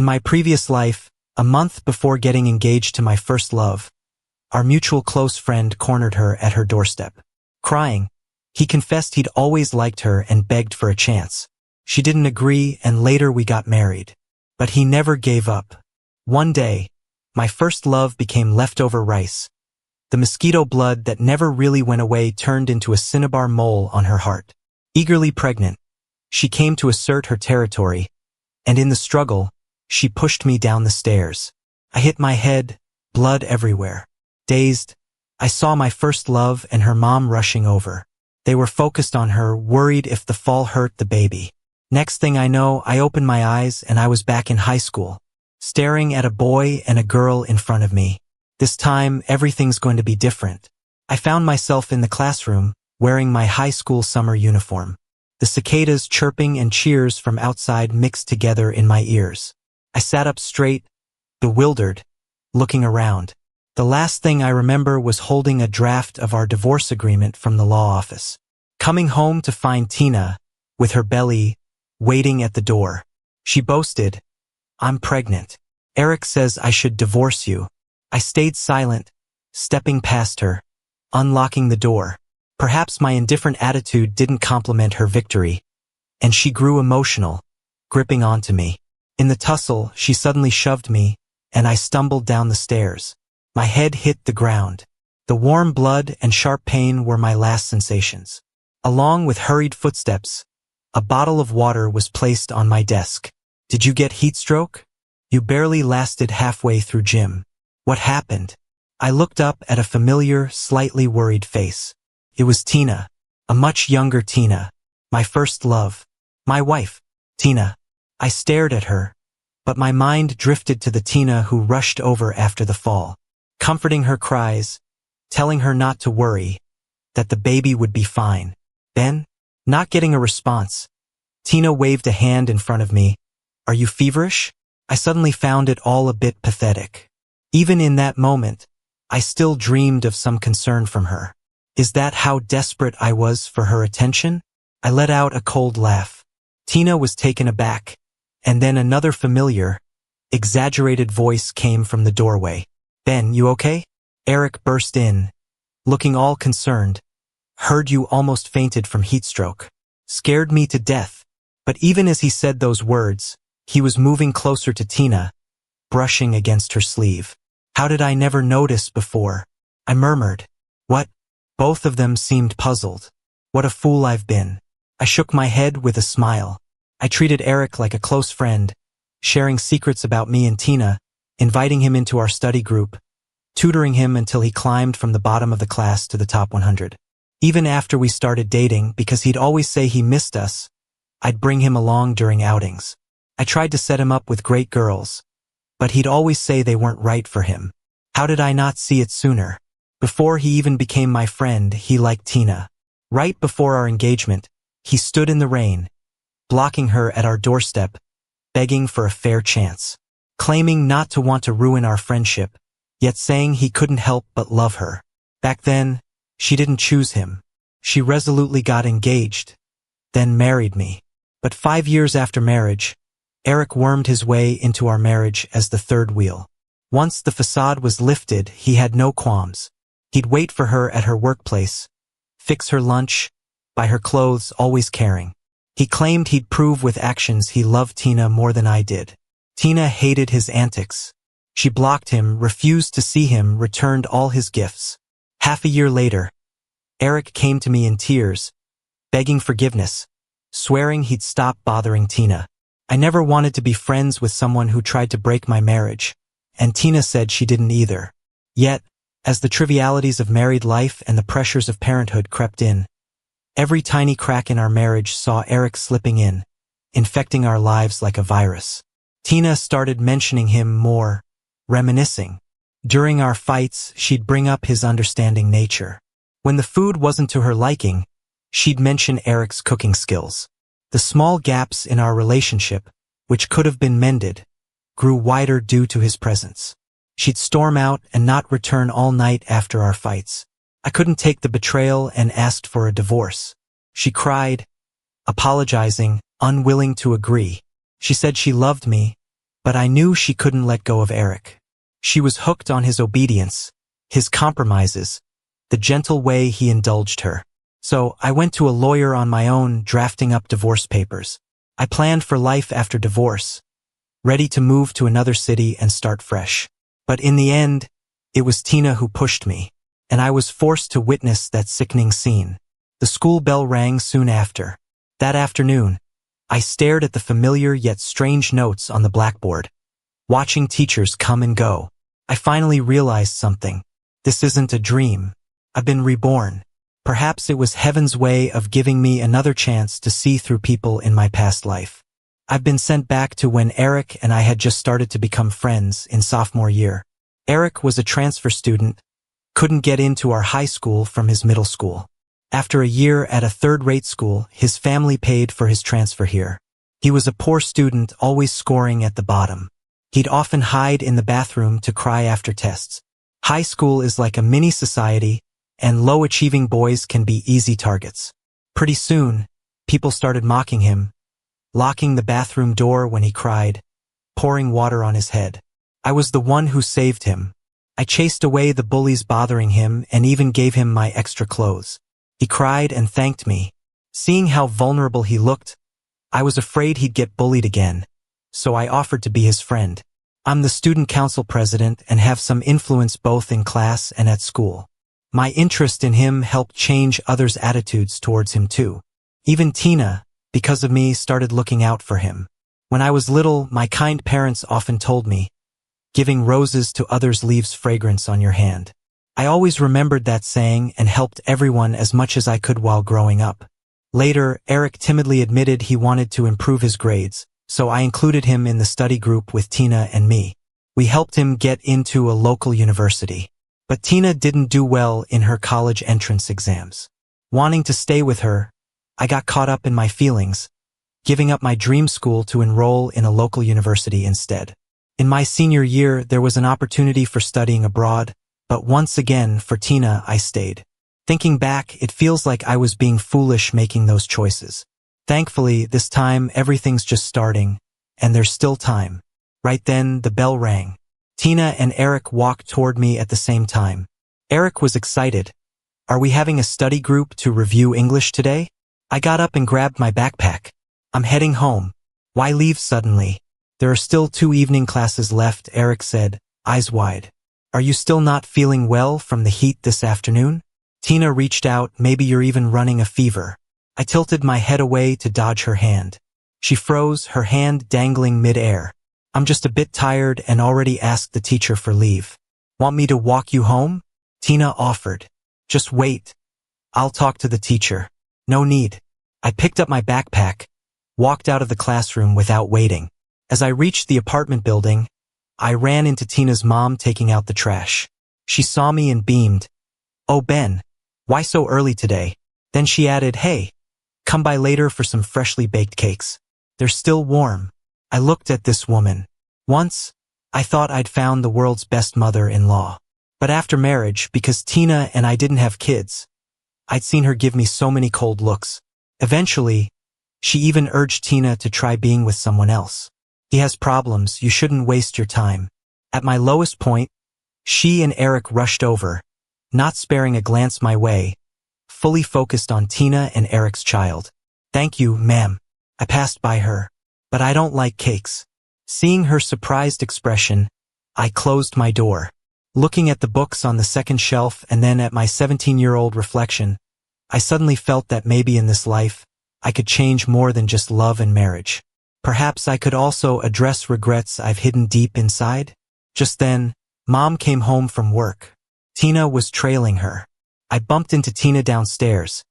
In my previous life, a month before getting engaged to my first love, our mutual close friend cornered her at her doorstep. Crying, he confessed he'd always liked her and begged for a chance. She didn't agree, and later we got married. But he never gave up. One day, my first love became leftover rice. The mosquito blood that never really went away turned into a cinnabar mole on her heart. Eagerly pregnant, she came to assert her territory, and in the struggle, she pushed me down the stairs. I hit my head, blood everywhere. Dazed, I saw my first love and her mom rushing over. They were focused on her, worried if the fall hurt the baby. Next thing I know, I opened my eyes and I was back in high school, staring at a boy and a girl in front of me. This time, everything's going to be different. I found myself in the classroom, wearing my high school summer uniform. The cicadas chirping and cheers from outside mixed together in my ears. I sat up straight, bewildered, looking around. The last thing I remember was holding a draft of our divorce agreement from the law office. Coming home to find Tina, with her belly, waiting at the door. She boasted, "I'm pregnant. Eric says I should divorce you." I stayed silent, stepping past her, unlocking the door. Perhaps my indifferent attitude didn't compliment her victory, and she grew emotional, gripping onto me. In the tussle, she suddenly shoved me, and I stumbled down the stairs. My head hit the ground. The warm blood and sharp pain were my last sensations. Along with hurried footsteps, a bottle of water was placed on my desk. "Did you get heat stroke? You barely lasted halfway through gym. What happened?" I looked up at a familiar, slightly worried face. It was Tina, a much younger Tina, my first love. My wife, Tina. I stared at her, but my mind drifted to the Tina who rushed over after the fall, comforting her cries, telling her not to worry, that the baby would be fine. Then, not getting a response, Tina waved a hand in front of me. "Are you feverish?" I suddenly found it all a bit pathetic. Even in that moment, I still dreamed of some concern from her. Is that how desperate I was for her attention? I let out a cold laugh. Tina was taken aback, and then another familiar, exaggerated voice came from the doorway. "Ben, you okay?" Eric burst in, looking all concerned. "Heard you almost fainted from heat stroke. Scared me to death." But even as he said those words, he was moving closer to Tina, brushing against her sleeve. "How did I never notice before?" I murmured. "What?" Both of them seemed puzzled. "What a fool I've been." I shook my head with a smile. I treated Eric like a close friend, sharing secrets about me and Tina, inviting him into our study group, tutoring him until he climbed from the bottom of the class to the top 100. Even after we started dating, because he'd always say he missed us, I'd bring him along during outings. I tried to set him up with great girls, but he'd always say they weren't right for him. How did I not see it sooner? Before he even became my friend, he liked Tina. Right before our engagement, he stood in the rain, blocking her at our doorstep, begging for a fair chance, claiming not to want to ruin our friendship, yet saying he couldn't help but love her. Back then, she didn't choose him. She resolutely got engaged, then married me. But 5 years after marriage, Eric wormed his way into our marriage as the third wheel. Once the facade was lifted, he had no qualms. He'd wait for her at her workplace, fix her lunch, buy her clothes, always caring. He claimed he'd prove with actions he loved Tina more than I did. Tina hated his antics. She blocked him, refused to see him, returned all his gifts. Half a year later, Eric came to me in tears, begging forgiveness, swearing he'd stop bothering Tina. I never wanted to be friends with someone who tried to break my marriage, and Tina said she didn't either. Yet, as the trivialities of married life and the pressures of parenthood crept in, every tiny crack in our marriage saw Eric slipping in, infecting our lives like a virus. Tina started mentioning him more, reminiscing. During our fights, she'd bring up his understanding nature. When the food wasn't to her liking, she'd mention Eric's cooking skills. The small gaps in our relationship, which could have been mended, grew wider due to his presence. She'd storm out and not return all night after our fights. I couldn't take the betrayal and asked for a divorce. She cried, apologizing, unwilling to agree. She said she loved me, But I knew she couldn't let go of Eric. She was hooked on his obedience, his compromises, the gentle way he indulged her. So I went to a lawyer on my own, drafting up divorce papers. I planned for life after divorce, ready to move to another city and start fresh. But in the end, it was Tina who pushed me, and I was forced to witness that sickening scene. The school bell rang soon after. That afternoon, I stared at the familiar yet strange notes on the blackboard, watching teachers come and go. I finally realized something. This isn't a dream. I've been reborn. Perhaps it was heaven's way of giving me another chance to see through people in my past life. I've been sent back to when Eric and I had just started to become friends in sophomore year. Eric was a transfer student, couldn't get into our high school from his middle school. After a year at a third-rate school, his family paid for his transfer here. He was a poor student, always scoring at the bottom. He'd often hide in the bathroom to cry after tests. High school is like a mini-society, and low-achieving boys can be easy targets. Pretty soon, people started mocking him, locking the bathroom door when he cried, pouring water on his head. I was the one who saved him. I chased away the bullies bothering him and even gave him my extra clothes. He cried and thanked me. Seeing how vulnerable he looked, I was afraid he'd get bullied again, so I offered to be his friend. I'm the student council president and have some influence both in class and at school. My interest in him helped change others' attitudes towards him too. Even Tina, because of me, started looking out for him. When I was little, my kind parents often told me, "Giving roses to others leaves fragrance on your hand." I always remembered that saying and helped everyone as much as I could while growing up. Later, Eric timidly admitted he wanted to improve his grades, so I included him in the study group with Tina and me. We helped him get into a local university. But Tina didn't do well in her college entrance exams. Wanting to stay with her, I got caught up in my feelings, giving up my dream school to enroll in a local university instead. In my senior year, there was an opportunity for studying abroad, but once again, for Tina, I stayed. Thinking back, it feels like I was being foolish making those choices. Thankfully, this time, everything's just starting, and there's still time. Right then, the bell rang. Tina and Eric walked toward me at the same time. Eric was excited. "Are we having a study group to review English today?" I got up and grabbed my backpack. "I'm heading home." "Why leave suddenly?" "There are still 2 evening classes left," Eric said, eyes wide. "Are you still not feeling well from the heat this afternoon?" Tina reached out. "Maybe you're even running a fever." I tilted my head away to dodge her hand. She froze, her hand dangling mid-air. "I'm just a bit tired and already asked the teacher for leave." "Want me to walk you home?" Tina offered. "Just wait. I'll talk to the teacher." "No need." I picked up my backpack, walked out of the classroom without waiting. As I reached the apartment building, I ran into Tina's mom taking out the trash. She saw me and beamed. "Oh, Ben, why so early today?" Then she added, "Hey, come by later for some freshly baked cakes. They're still warm." I looked at this woman. Once, I thought I'd found the world's best mother-in-law. But after marriage, because Tina and I didn't have kids, I'd seen her give me so many cold looks. Eventually, she even urged Tina to try being with someone else. "He has problems, you shouldn't waste your time." At my lowest point, she and Eric rushed over, not sparing a glance my way, fully focused on Tina and Eric's child. "Thank you, ma'am." I passed by her. "But I don't like cakes." Seeing her surprised expression, I closed my door. Looking at the books on the second shelf and then at my 17-year-old reflection, I suddenly felt that maybe in this life, I could change more than just love and marriage. Perhaps I could also address regrets I've hidden deep inside. Just then, Mom came home from work. Tina was trailing her. I bumped into Tina downstairs.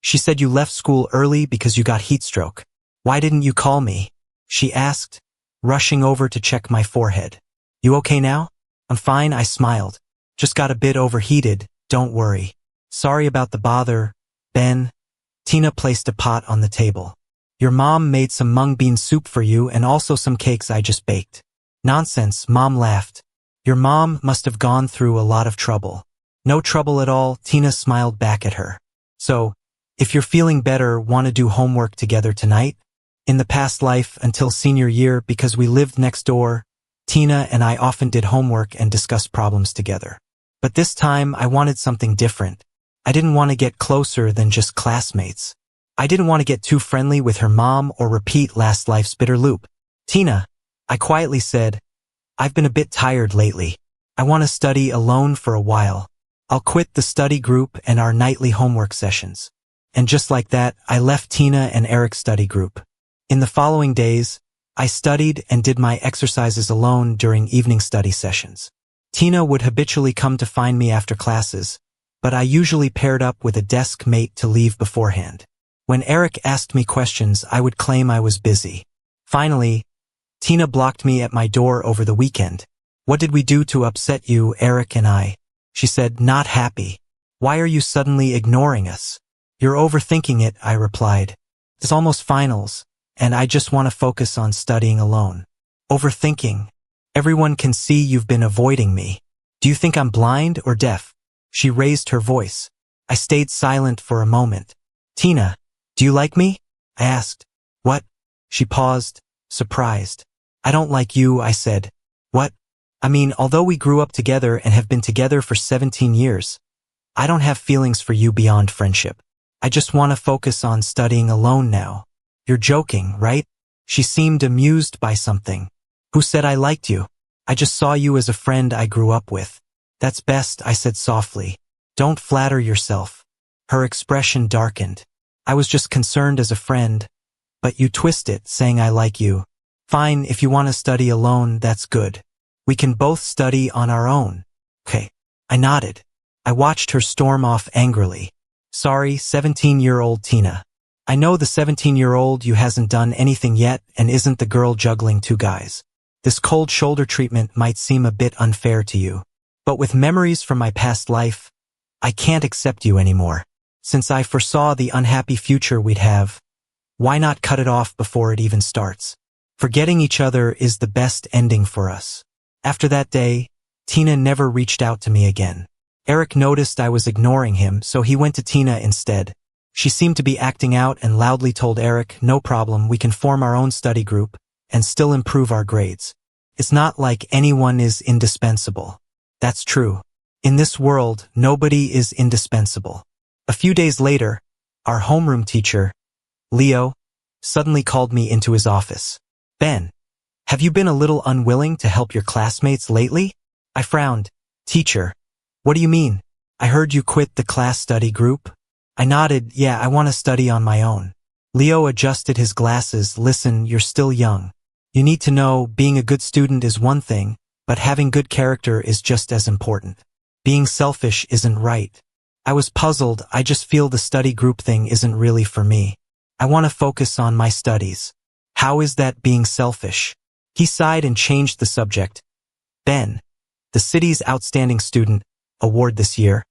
She said, "You left school early because you got heat stroke. Why didn't you call me?" she asked, rushing over to check my forehead. "You okay now?" "I'm fine," I smiled. "Just got a bit overheated, don't worry." "Sorry about the bother, Ben." Tina placed a pot on the table. "Your mom made some mung bean soup for you and also some cakes I just baked." "Nonsense," Mom laughed. "Your mom must have gone through a lot of trouble." "No trouble at all," Tina smiled back at her. "So, if you're feeling better, want to do homework together tonight?" In the past life until senior year, because we lived next door, Tina and I often did homework and discussed problems together. But this time I wanted something different. I didn't want to get closer than just classmates. I didn't want to get too friendly with her mom or repeat last life's bitter loop. Tina, I quietly said, I've been a bit tired lately. I want to study alone for a while. I'll quit the study group and our nightly homework sessions. And just like that, I left Tina and Eric's study group. In the following days, I studied and did my exercises alone during evening study sessions. Tina would habitually come to find me after classes, but I usually paired up with a desk mate to leave beforehand. When Eric asked me questions, I would claim I was busy. Finally, Tina blocked me at my door over the weekend. What did we do to upset you, Eric and I? She said, not happy. Why are you suddenly ignoring us? You're overthinking it, I replied. It's almost finals, and I just want to focus on studying alone. Overthinking. Everyone can see you've been avoiding me. Do you think I'm blind or deaf? She raised her voice. I stayed silent for a moment. Tina, do you like me? I asked. What? She paused, surprised. I don't like you, I said. What? I mean, although we grew up together and have been together for 17 years, I don't have feelings for you beyond friendship. I just want to focus on studying alone now. You're joking, right? She seemed amused by something. Who said I liked you? I just saw you as a friend I grew up with. That's best, I said softly. Don't flatter yourself. Her expression darkened. I was just concerned as a friend, but you twist it, saying I like you. Fine, if you want to study alone, that's good. We can both study on our own. Okay. I nodded. I watched her storm off angrily. Sorry, 17-year-old Tina. I know the 17-year-old you hasn't done anything yet and isn't the girl juggling two guys. This cold shoulder treatment might seem a bit unfair to you. But with memories from my past life, I can't accept you anymore. Since I foresaw the unhappy future we'd have, why not cut it off before it even starts? Forgetting each other is the best ending for us. After that day, Tina never reached out to me again. Eric noticed I was ignoring him, so he went to Tina instead. She seemed to be acting out and loudly told Eric, no problem, we can form our own study group and still improve our grades. It's not like anyone is indispensable. That's true. In this world, nobody is indispensable. A few days later, our homeroom teacher, Leo, suddenly called me into his office. Ben, have you been a little unwilling to help your classmates lately? I frowned. Teacher, what do you mean? I heard you quit the class study group. I nodded, yeah, I want to study on my own. Leo adjusted his glasses. Listen, you're still young. You need to know being a good student is one thing, but having good character is just as important. Being selfish isn't right. I was puzzled. I just feel the study group thing isn't really for me. I want to focus on my studies. How is that being selfish? He sighed and changed the subject. Ben, the city's Outstanding Student Award this year,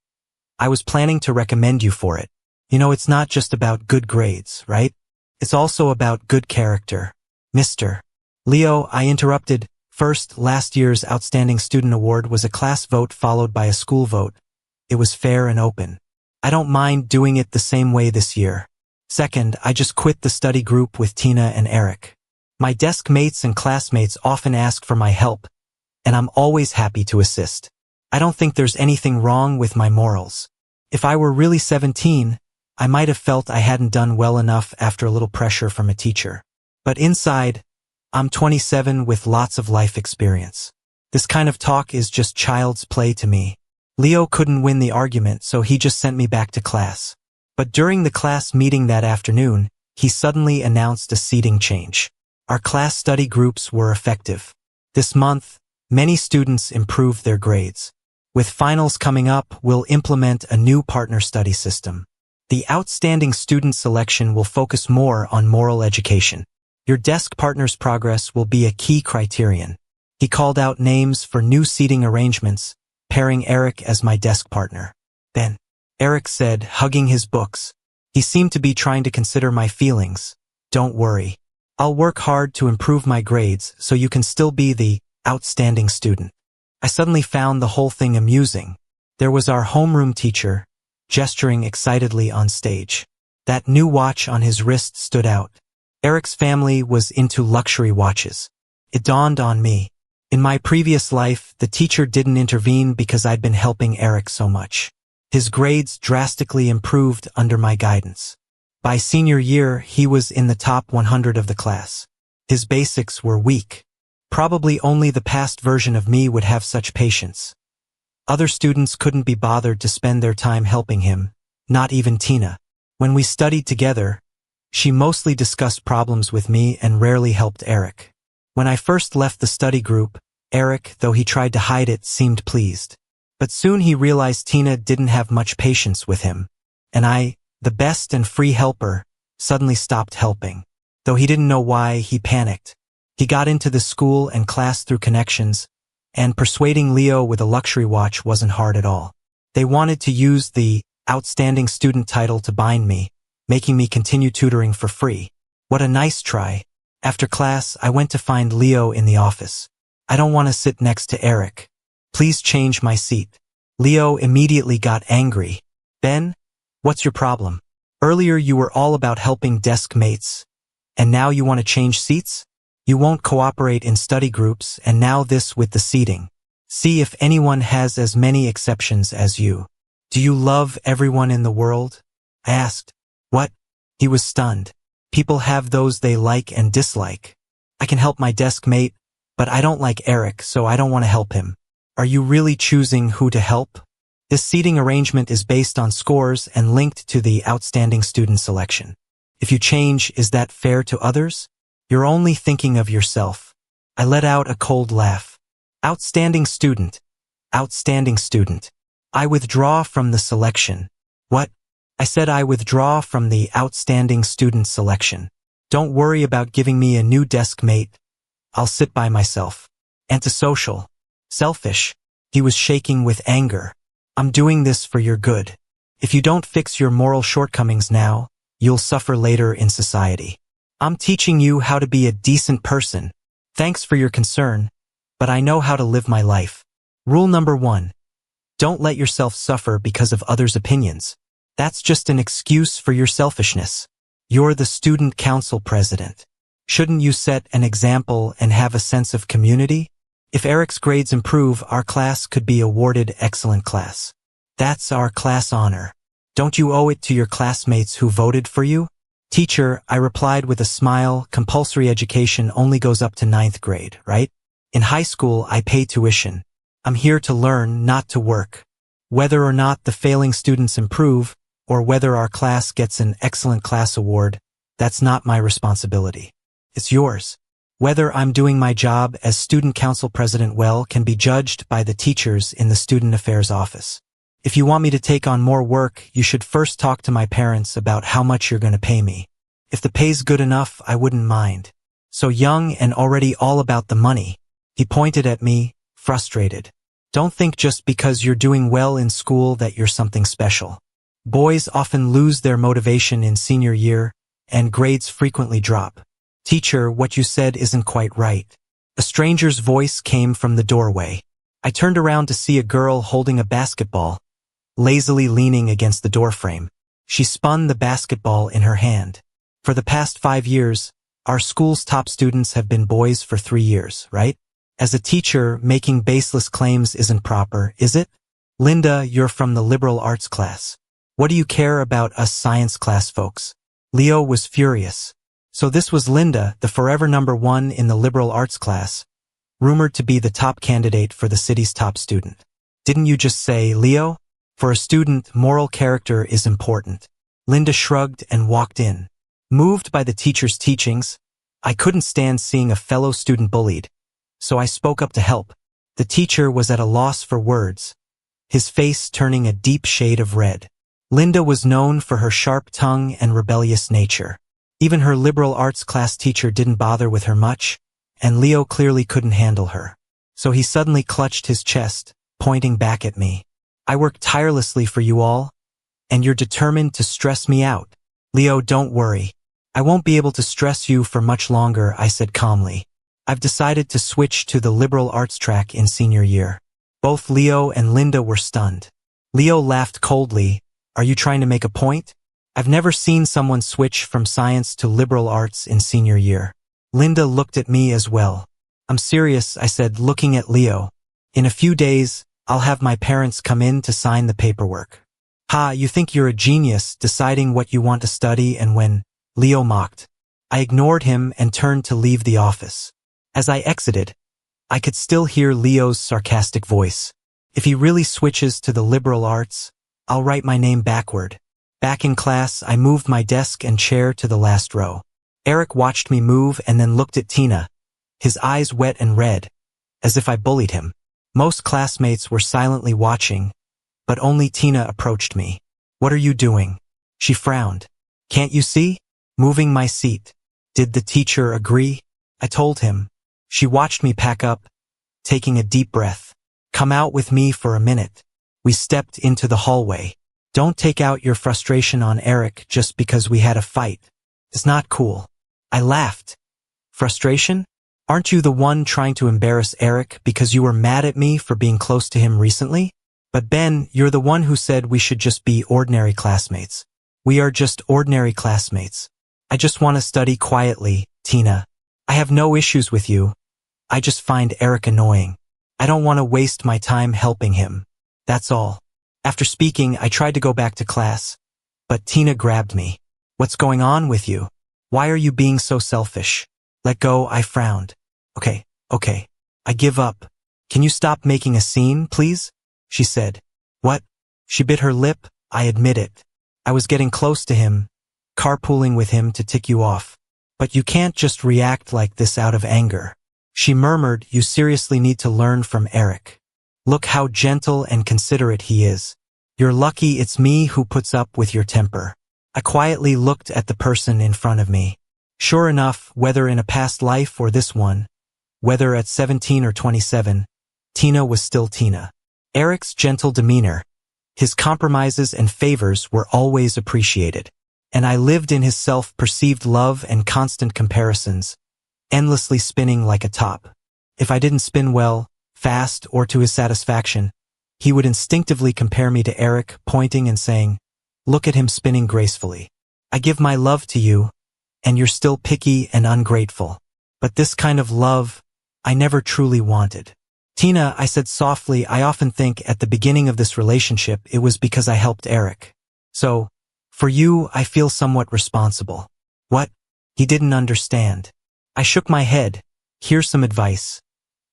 I was planning to recommend you for it. You know, it's not just about good grades, right? It's also about good character. Mr. Leo, I interrupted. First, last year's Outstanding Student Award was a class vote followed by a school vote. It was fair and open. I don't mind doing it the same way this year. Second, I just quit the study group with Tina and Eric. My desk mates and classmates often ask for my help, and I'm always happy to assist. I don't think there's anything wrong with my morals. If I were really 17, I might have felt I hadn't done well enough after a little pressure from a teacher. But inside, I'm 27 with lots of life experience. This kind of talk is just child's play to me. Leo couldn't win the argument, so he just sent me back to class. But during the class meeting that afternoon, he suddenly announced a seating change. Our class study groups were effective. This month, many students improved their grades. With finals coming up, we'll implement a new partner study system. The outstanding student selection will focus more on moral education. Your desk partner's progress will be a key criterion. He called out names for new seating arrangements, pairing Eric as my desk partner. Then, Eric said, hugging his books. He seemed to be trying to consider my feelings. Don't worry. I'll work hard to improve my grades so you can still be the outstanding student. I suddenly found the whole thing amusing. There was our homeroom teacher, gesturing excitedly on stage. That new watch on his wrist stood out. Eric's family was into luxury watches. It dawned on me. In my previous life, the teacher didn't intervene because I'd been helping Eric so much. His grades drastically improved under my guidance. By senior year, he was in the top 100 of the class. His basics were weak. Probably only the past version of me would have such patience. Other students couldn't be bothered to spend their time helping him, not even Tina. When we studied together, she mostly discussed problems with me and rarely helped Eric. When I first left the study group, Eric, though he tried to hide it, seemed pleased. But soon he realized Tina didn't have much patience with him, and I, the best and free helper, suddenly stopped helping. Though he didn't know why, he panicked. He got into the school and class through connections, and persuading Leo with a luxury watch wasn't hard at all. They wanted to use the outstanding student title to bind me, making me continue tutoring for free. What a nice try. After class, I went to find Leo in the office. I don't want to sit next to Eric. Please change my seat. Leo immediately got angry. Ben, what's your problem? Earlier you were all about helping desk mates, and now you want to change seats? You won't cooperate in study groups, and now this with the seating. See if anyone has as many exceptions as you. Do you love everyone in the world? I asked. What? He was stunned. People have those they like and dislike. I can help my desk mate, but I don't like Eric, so I don't want to help him. Are you really choosing who to help? This seating arrangement is based on scores and linked to the outstanding student selection. If you change, is that fair to others? You're only thinking of yourself. I let out a cold laugh. Outstanding student. Outstanding student. I withdraw from the selection. What? I said I withdraw from the outstanding student selection. Don't worry about giving me a new desk mate. I'll sit by myself. Antisocial. Selfish. He was shaking with anger. I'm doing this for your good. If you don't fix your moral shortcomings now, you'll suffer later in society. I'm teaching you how to be a decent person. Thanks for your concern, but I know how to live my life. Rule number 1. Don't let yourself suffer because of others' opinions. That's just an excuse for your selfishness. You're the student council president. Shouldn't you set an example and have a sense of community? If Eric's grades improve, our class could be awarded excellent class. That's our class honor. Don't you owe it to your classmates who voted for you? Teacher, I replied with a smile, compulsory education only goes up to 9th grade, right? In high school, I pay tuition. I'm here to learn, not to work. Whether or not the failing students improve, or whether our class gets an excellent class award, that's not my responsibility. It's yours. Whether I'm doing my job as student council president well can be judged by the teachers in the student affairs office. If you want me to take on more work, you should first talk to my parents about how much you're going to pay me. If the pay's good enough, I wouldn't mind. So young and already all about the money. He pointed at me, frustrated. Don't think just because you're doing well in school that you're something special. Boys often lose their motivation in senior year, and grades frequently drop. Teacher, what you said isn't quite right. A stranger's voice came from the doorway. I turned around to see a girl holding a basketball, lazily leaning against the doorframe. She spun the basketball in her hand. For the past 5 years, our school's top students have been boys for 3 years, right? As a teacher, making baseless claims isn't proper, is it? Linda, you're from the liberal arts class. What do you care about us science class folks? Leo was furious. So this was Linda, the forever #1 in the liberal arts class, rumored to be the top candidate for the city's top student. Didn't you just say, Leo? For a student, moral character is important. Linda shrugged and walked in. Moved by the teacher's teachings, I couldn't stand seeing a fellow student bullied, so I spoke up to help. The teacher was at a loss for words, his face turning a deep shade of red. Linda was known for her sharp tongue and rebellious nature. Even her liberal arts class teacher didn't bother with her much, and Leo clearly couldn't handle her. So he suddenly clutched his chest, pointing back at me. I work tirelessly for you all, and you're determined to stress me out. Leo, don't worry. I won't be able to stress you for much longer, I said calmly. I've decided to switch to the liberal arts track in senior year. Both Leo and Linda were stunned. Leo laughed coldly. Are you trying to make a point? I've never seen someone switch from science to liberal arts in senior year. Linda looked at me as well. I'm serious, I said, looking at Leo. In a few days, I'll have my parents come in to sign the paperwork. Ha, you think you're a genius, deciding what you want to study and when? Leo mocked. I ignored him and turned to leave the office. As I exited, I could still hear Leo's sarcastic voice. If he really switches to the liberal arts, I'll write my name backward. Back in class, I moved my desk and chair to the last row. Eric watched me move and then looked at Tina, his eyes wet and red, as if I bullied him. Most classmates were silently watching, but only Tina approached me. What are you doing? She frowned. Can't you see? Moving my seat. Did the teacher agree? I told him. She watched me pack up, taking a deep breath. Come out with me for a minute. We stepped into the hallway. Don't take out your frustration on Eric just because we had a fight. It's not cool. I laughed. Frustration? Aren't you the one trying to embarrass Eric because you were mad at me for being close to him recently? But Ben, you're the one who said we should just be ordinary classmates. We are just ordinary classmates. I just want to study quietly, Tina. I have no issues with you. I just find Eric annoying. I don't want to waste my time helping him. That's all. After speaking, I tried to go back to class, but Tina grabbed me. What's going on with you? Why are you being so selfish? Let go, I frowned. Okay. I give up. Can you stop making a scene, please? She said. What? She bit her lip, I admit it. I was getting close to him, carpooling with him to tick you off. But you can't just react like this out of anger. She murmured, you seriously need to learn from Eric. Look how gentle and considerate he is. You're lucky it's me who puts up with your temper. I quietly looked at the person in front of me. Sure enough, whether in a past life or this one, whether at 17 or 27, Tina was still Tina. Eric's gentle demeanor, his compromises and favors were always appreciated. And I lived in his self-perceived love and constant comparisons, endlessly spinning like a top. If I didn't spin well, fast, or to his satisfaction, he would instinctively compare me to Eric, pointing and saying, look at him spinning gracefully. I give my love to you, and you're still picky and ungrateful. But this kind of love, I never truly wanted. Tina, I said softly, I often think at the beginning of this relationship it was because I helped Eric. So, for you, I feel somewhat responsible. What? He didn't understand. I shook my head. Here's some advice.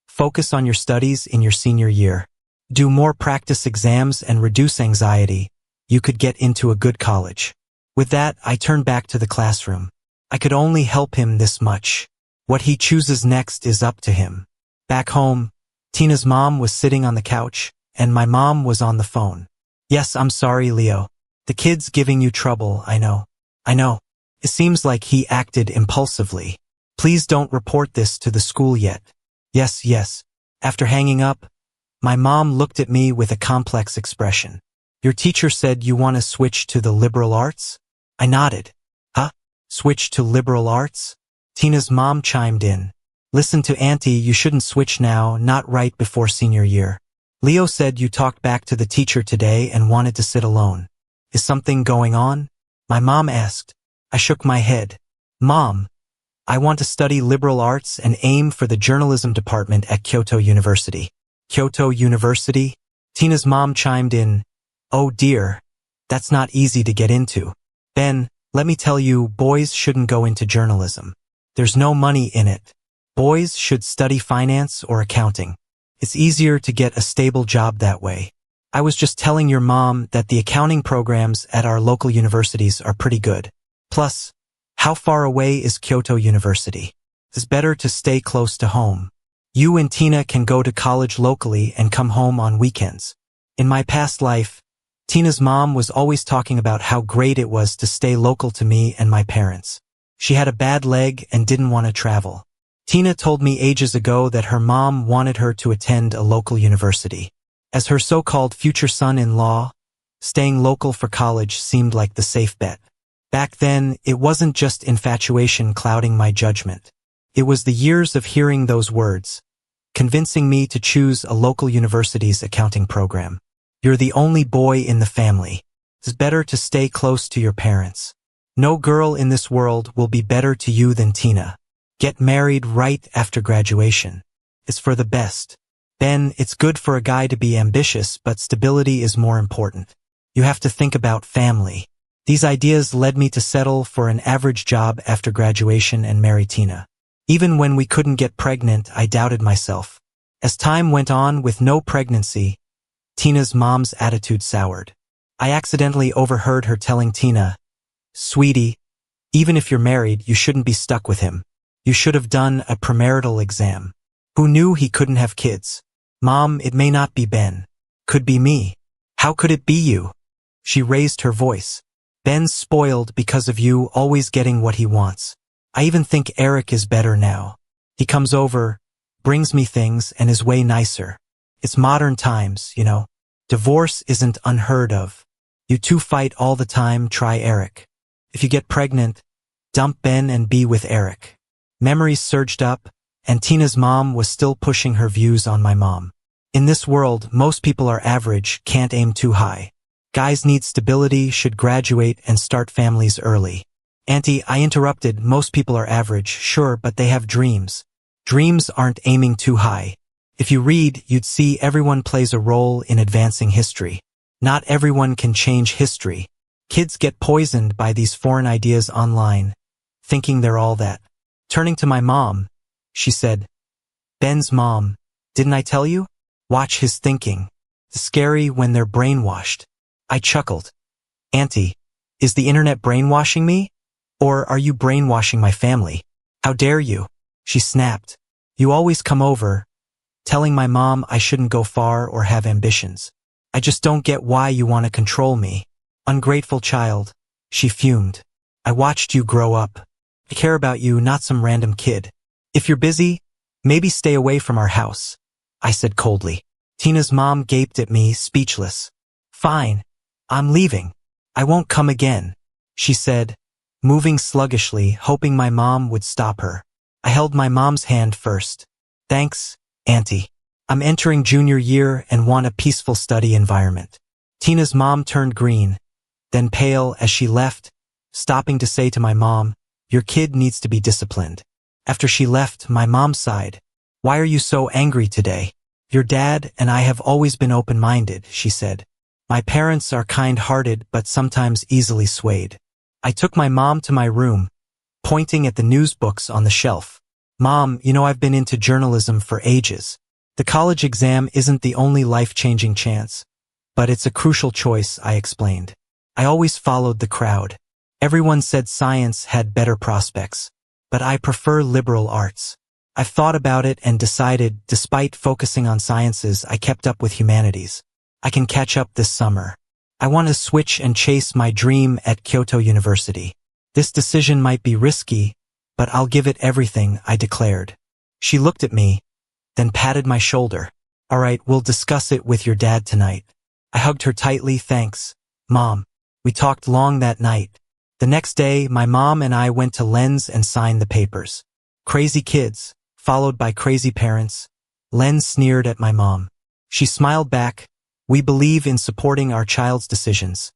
Focus on your studies in your senior year. Do more practice exams and reduce anxiety. You could get into a good college. With that, I turned back to the classroom. I could only help him this much. What he chooses next is up to him. Back home, Tina's mom was sitting on the couch, and my mom was on the phone. Yes, I'm sorry, Leo. The kid's giving you trouble, I know. It seems like he acted impulsively. Please don't report this to the school yet. Yes. After hanging up, my mom looked at me with a complex expression. Your teacher said you want to switch to the liberal arts? I nodded. Huh? Switch to liberal arts? Tina's mom chimed in. Listen to Auntie, you shouldn't switch now, not right before senior year. Leo said you talked back to the teacher today and wanted to sit alone. Is something going on? My mom asked. I shook my head. Mom, I want to study liberal arts and aim for the journalism department at Kyoto University. Kyoto University? Tina's mom chimed in. Oh dear, that's not easy to get into. Ben, let me tell you, boys shouldn't go into journalism. There's no money in it. Boys should study finance or accounting. It's easier to get a stable job that way. I was just telling your mom that the accounting programs at our local universities are pretty good. Plus, how far away is Kyoto University? It's better to stay close to home. You and Tina can go to college locally and come home on weekends. In my past life, Tina's mom was always talking about how great it was to stay local to me and my parents. She had a bad leg and didn't want to travel. Tina told me ages ago that her mom wanted her to attend a local university. As her so-called future son-in-law, staying local for college seemed like the safe bet. Back then, it wasn't just infatuation clouding my judgment. It was the years of hearing those words, convincing me to choose a local university's accounting program. You're the only boy in the family. It's better to stay close to your parents. No girl in this world will be better to you than Tina. Get married right after graduation. It's for the best. Ben, it's good for a guy to be ambitious, but stability is more important. You have to think about family. These ideas led me to settle for an average job after graduation and marry Tina. Even when we couldn't get pregnant, I doubted myself. As time went on with no pregnancy, Tina's mom's attitude soured. I accidentally overheard her telling Tina, "Sweetie, even if you're married, you shouldn't be stuck with him. You should have done a premarital exam. Who knew he couldn't have kids? Mom, it may not be Ben. Could be me. How could it be you?" She raised her voice. "Ben's spoiled because of you always getting what he wants. I even think Eric is better now. He comes over, brings me things, and is way nicer. It's modern times, you know. Divorce isn't unheard of. You two fight all the time, try Eric. If you get pregnant, dump Ben and be with Eric." Memories surged up, and Tina's mom was still pushing her views on my mom. In this world, most people are average, can't aim too high. Guys need stability, should graduate, and start families early. "Auntie," I interrupted, "most people are average, sure, but they have dreams. Dreams aren't aiming too high. If you read, you'd see everyone plays a role in advancing history. Not everyone can change history. Kids get poisoned by these foreign ideas online, thinking they're all that." Turning to my mom, she said, "Ben's mom, didn't I tell you? Watch his thinking. It's scary when they're brainwashed." I chuckled. "Auntie, is the internet brainwashing me? Or are you brainwashing my family? How dare you?" She snapped. "You always come over, telling my mom I shouldn't go far or have ambitions. I just don't get why you want to control me. Ungrateful child," she fumed. "I watched you grow up. I care about you, not some random kid. If you're busy, maybe stay away from our house," I said coldly. Tina's mom gaped at me, speechless. "Fine, I'm leaving. I won't come again," she said, moving sluggishly, hoping my mom would stop her. I held my mom's hand first. "Thanks, Auntie. I'm entering junior year and want a peaceful study environment." Tina's mom turned green, then pale as she left, stopping to say to my mom, "Your kid needs to be disciplined." After she left, my mom sighed. "Why are you so angry today?" "Your dad and I have always been open-minded," she said. "My parents are kind-hearted but sometimes easily swayed." I took my mom to my room, pointing at the news books on the shelf. "Mom, you know I've been into journalism for ages. The college exam isn't the only life-changing chance, but it's a crucial choice," I explained. "I always followed the crowd. Everyone said science had better prospects, but I prefer liberal arts. I've thought about it and decided, despite focusing on sciences, I kept up with humanities. I can catch up this summer. I want to switch and chase my dream at Kyoto University. This decision might be risky, but I'll give it everything," I declared. She looked at me, then patted my shoulder. "All right, we'll discuss it with your dad tonight." I hugged her tightly. "Thanks, Mom." We talked long that night. The next day, my mom and I went to Len's and signed the papers. Crazy kids, followed by crazy parents. Len sneered at my mom. She smiled back. "We believe in supporting our child's decisions,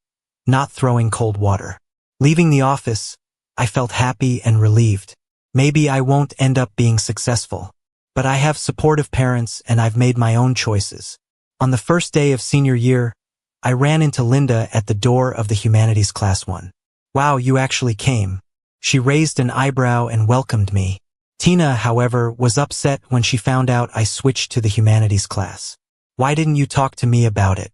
not throwing cold water." Leaving the office, I felt happy and relieved. Maybe I won't end up being successful, but I have supportive parents and I've made my own choices. On the first day of senior year, I ran into Linda at the door of the humanities class 1. "Wow, you actually came." She raised an eyebrow and welcomed me. Tina, however, was upset when she found out I switched to the humanities class. "Why didn't you talk to me about it?"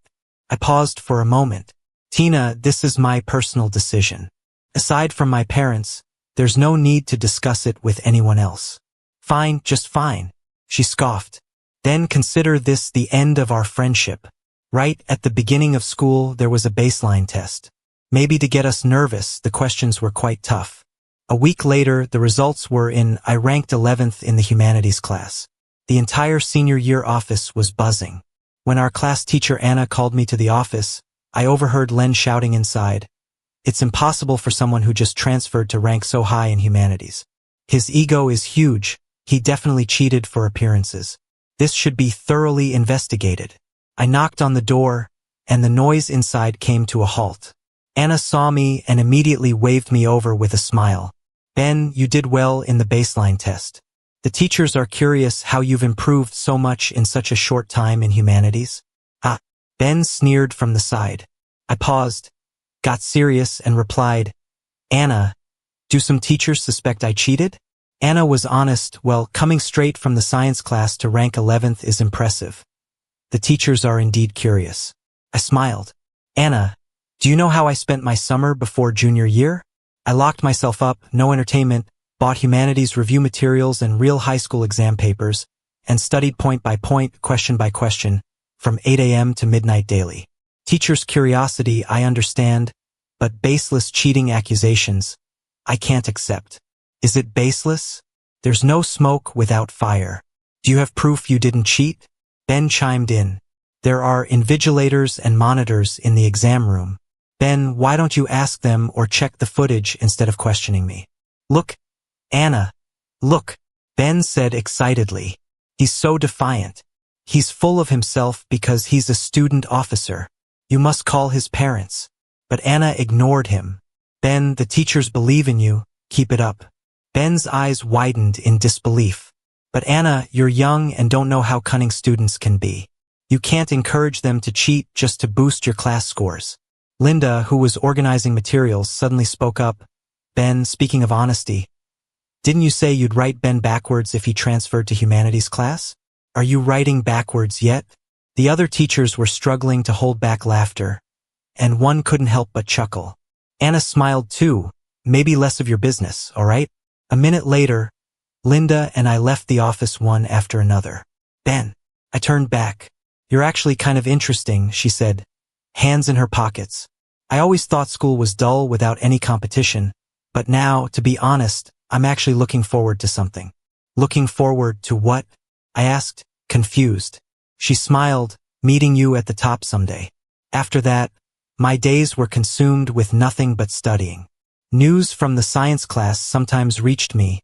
I paused for a moment. "Tina, this is my personal decision. Aside from my parents, there's no need to discuss it with anyone else." "Fine, just fine," she scoffed. "Then consider this the end of our friendship. Right at the beginning of school, there was a baseline test. Maybe to get us nervous, the questions were quite tough. A week later, the results were in. I ranked 11th in the humanities class. The entire senior year office was buzzing. When our class teacher Anna called me to the office, I overheard Len shouting inside, "It's impossible for someone who just transferred to rank so high in humanities. His ego is huge. He definitely cheated for appearances. This should be thoroughly investigated." I knocked on the door, and the noise inside came to a halt. Anna saw me and immediately waved me over with a smile. Ben, you did well in the baseline test. The teachers are curious how you've improved so much in such a short time in humanities. Ah, Ben sneered from the side. I paused, got serious, and replied, Anna, do some teachers suspect I cheated? Anna was honest. Well, coming straight from the science class to rank 11th is impressive. The teachers are indeed curious. I smiled. Anna, do you know how I spent my summer before junior year? I locked myself up, no entertainment, bought humanities review materials and real high school exam papers, and studied point by point, question by question, from 8 a.m. to midnight daily. Teachers' curiosity, I understand, but baseless cheating accusations, I can't accept. Is it baseless? There's no smoke without fire. Do you have proof you didn't cheat? Ben chimed in. There are invigilators and monitors in the exam room. Ben, why don't you ask them or check the footage instead of questioning me? Look, Anna, look, Ben said excitedly. He's so defiant. He's full of himself because he's a student officer. You must call his parents. But Anna ignored him. Ben, the teachers believe in you. Keep it up. Ben's eyes widened in disbelief. But Anna, you're young and don't know how cunning students can be. You can't encourage them to cheat just to boost your class scores. Linda, who was organizing materials, suddenly spoke up. Ben, speaking of honesty, didn't you say you'd write Ben backwards if he transferred to humanities class? Are you writing backwards yet? The other teachers were struggling to hold back laughter, and one couldn't help but chuckle. Anna smiled too. Maybe less of your business, all right? A minute later, Linda and I left the office one after another. Ben, I turned back. You're actually kind of interesting, she said, hands in her pockets. I always thought school was dull without any competition, but now, to be honest, I'm actually looking forward to something. Looking forward to what? I asked, confused. She smiled, meeting you at the top someday. After that, my days were consumed with nothing but studying. News from the science class sometimes reached me,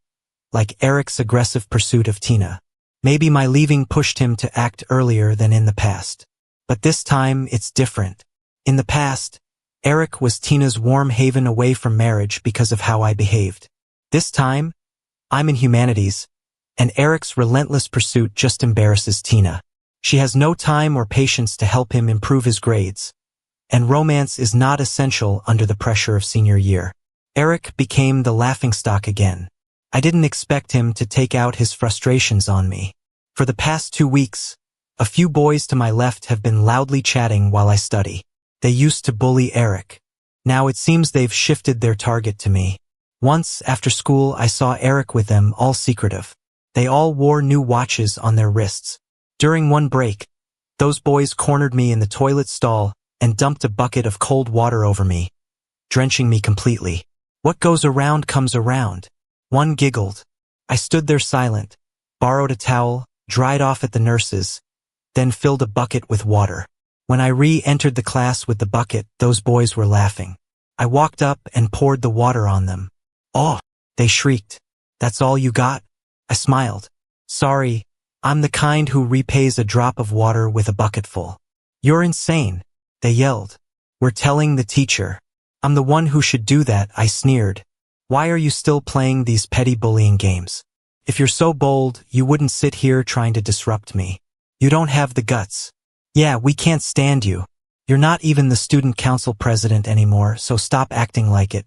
like Eric's aggressive pursuit of Tina. Maybe my leaving pushed him to act earlier than in the past. But this time, it's different. In the past, Eric was Tina's warm haven away from marriage because of how I behaved. This time, I'm in humanities, and Eric's relentless pursuit just embarrasses Tina. She has no time or patience to help him improve his grades, and romance is not essential under the pressure of senior year. Eric became the laughingstock again. I didn't expect him to take out his frustrations on me. For the past 2 weeks, a few boys to my left have been loudly chatting while I study. They used to bully Eric. Now it seems they've shifted their target to me. Once, after school, I saw Eric with them, all secretive. They all wore new watches on their wrists. During one break, those boys cornered me in the toilet stall and dumped a bucket of cold water over me, drenching me completely. What goes around comes around. One giggled. I stood there silent, borrowed a towel, dried off at the nurses, then filled a bucket with water. When I re-entered the class with the bucket, those boys were laughing. I walked up and poured the water on them. Oh, they shrieked. That's all you got? I smiled. Sorry, I'm the kind who repays a drop of water with a bucketful. You're insane, they yelled. We're telling the teacher. I'm the one who should do that, I sneered. Why are you still playing these petty bullying games? If you're so bold, you wouldn't sit here trying to disrupt me. You don't have the guts. Yeah, we can't stand you. You're not even the student council president anymore, so stop acting like it.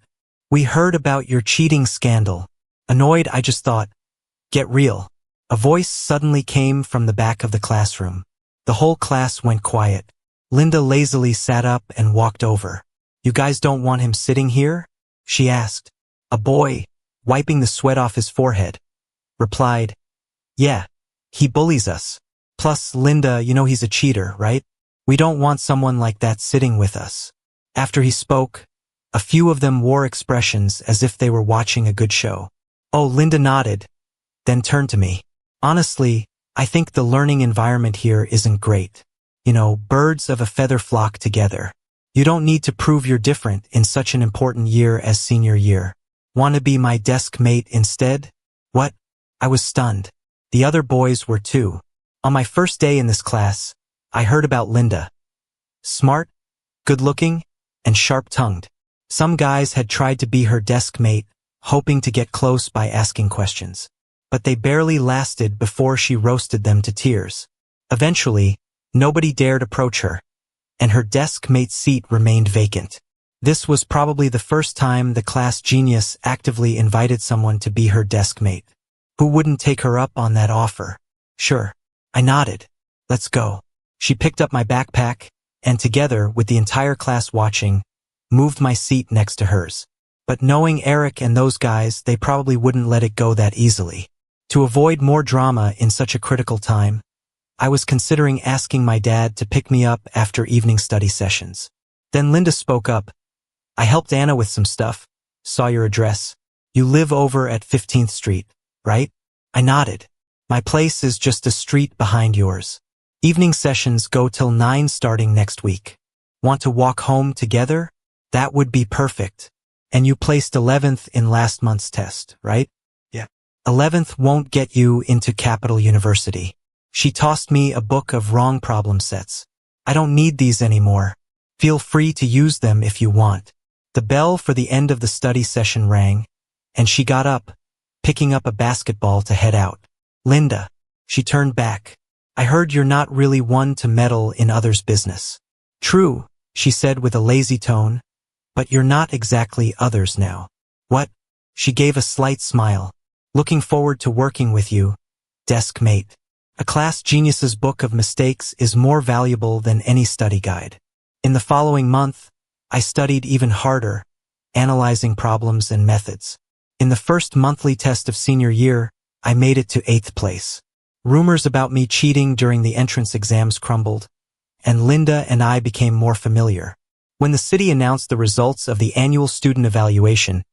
We heard about your cheating scandal. Annoyed, I just thought, get real. A voice suddenly came from the back of the classroom. The whole class went quiet. Linda lazily sat up and walked over. You guys don't want him sitting here? She asked. A boy, wiping the sweat off his forehead, replied, yeah, he bullies us. Plus, Linda, you know he's a cheater, right? We don't want someone like that sitting with us. After he spoke, a few of them wore expressions as if they were watching a good show. Oh, Linda nodded, then turned to me. Honestly, I think the learning environment here isn't great. You know, birds of a feather flock together. You don't need to prove you're different in such an important year as senior year. Want to be my desk mate instead? What? I was stunned. The other boys were too. On my first day in this class, I heard about Linda. Smart? Good-looking? and sharp-tongued. Some guys had tried to be her desk mate, hoping to get close by asking questions. But they barely lasted before she roasted them to tears. Eventually, nobody dared approach her, and her desk mate's seat remained vacant. This was probably the first time the class genius actively invited someone to be her desk mate. Who wouldn't take her up on that offer? Sure. I nodded. Let's go. She picked up my backpack, and together, with the entire class watching, moved my seat next to hers. But knowing Eric and those guys, they probably wouldn't let it go that easily. To avoid more drama in such a critical time, I was considering asking my dad to pick me up after evening study sessions. Then Linda spoke up. I helped Anna with some stuff. Saw your address. You live over at 15th Street, right? I nodded. My place is just a street behind yours. Evening sessions go till 9 starting next week. Want to walk home together? That would be perfect. And you placed 11th in last month's test, right? Yeah. 11th won't get you into Capital University. She tossed me a book of wrong problem sets. I don't need these anymore. Feel free to use them if you want. The bell for the end of the study session rang, and she got up, picking up a basketball to head out. Linda. She turned back. I heard you're not really one to meddle in others' business. True, she said with a lazy tone, but you're not exactly others now. What? She gave a slight smile. Looking forward to working with you, desk mate. A class genius's book of mistakes is more valuable than any study guide. In the following month, I studied even harder, analyzing problems and methods. In the first monthly test of senior year, I made it to 8th place. Rumors about me cheating during the entrance exams crumbled, and Linda and I became more familiar. When the city announced the results of the annual student evaluation,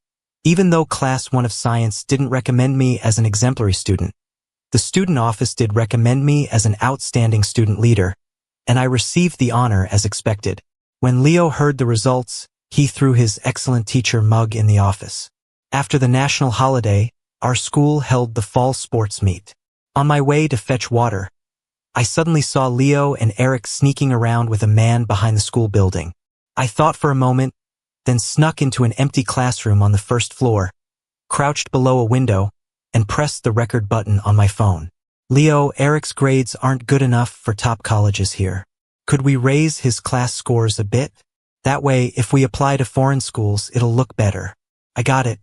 even though Class 1 of Science didn't recommend me as an exemplary student, the student office did recommend me as an outstanding student leader, and I received the honor as expected. When Leo heard the results, he threw his excellent teacher mug in the office. After the national holiday, our school held the fall sports meet. On my way to fetch water, I suddenly saw Leo and Eric sneaking around with a man behind the school building. I thought for a moment, then snuck into an empty classroom on the first floor, crouched below a window, and pressed the record button on my phone. Leo, Eric's grades aren't good enough for top colleges here. Could we raise his class scores a bit? That way, if we apply to foreign schools, it'll look better. I got it.